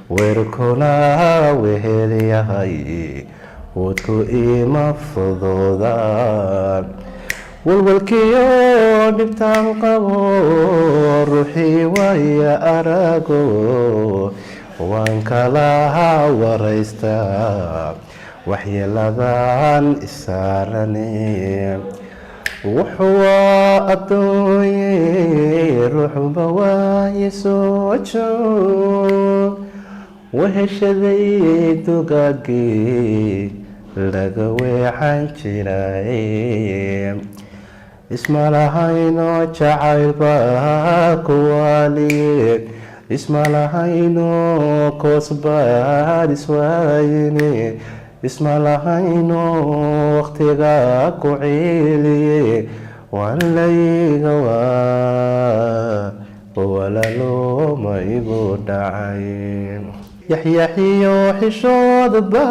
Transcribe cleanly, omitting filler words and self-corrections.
weerkuna wehelyahay wadku ima fuduudaan walwalkiyo dhibtaan qabo ruuxii waaya arago waan kala waraystaa waxyeeladan isaarane wuxuu adduunye ruuxba waaye soo joog weheshaday dugaagii laga weexan jiray isma lahayno jacaylba kuwaaliye isma lahayno koosbaad iswaayine isma lahayno waqtiga ku ciiliye walayga walalooma igu dhacay yaxyaxiyo xishoodba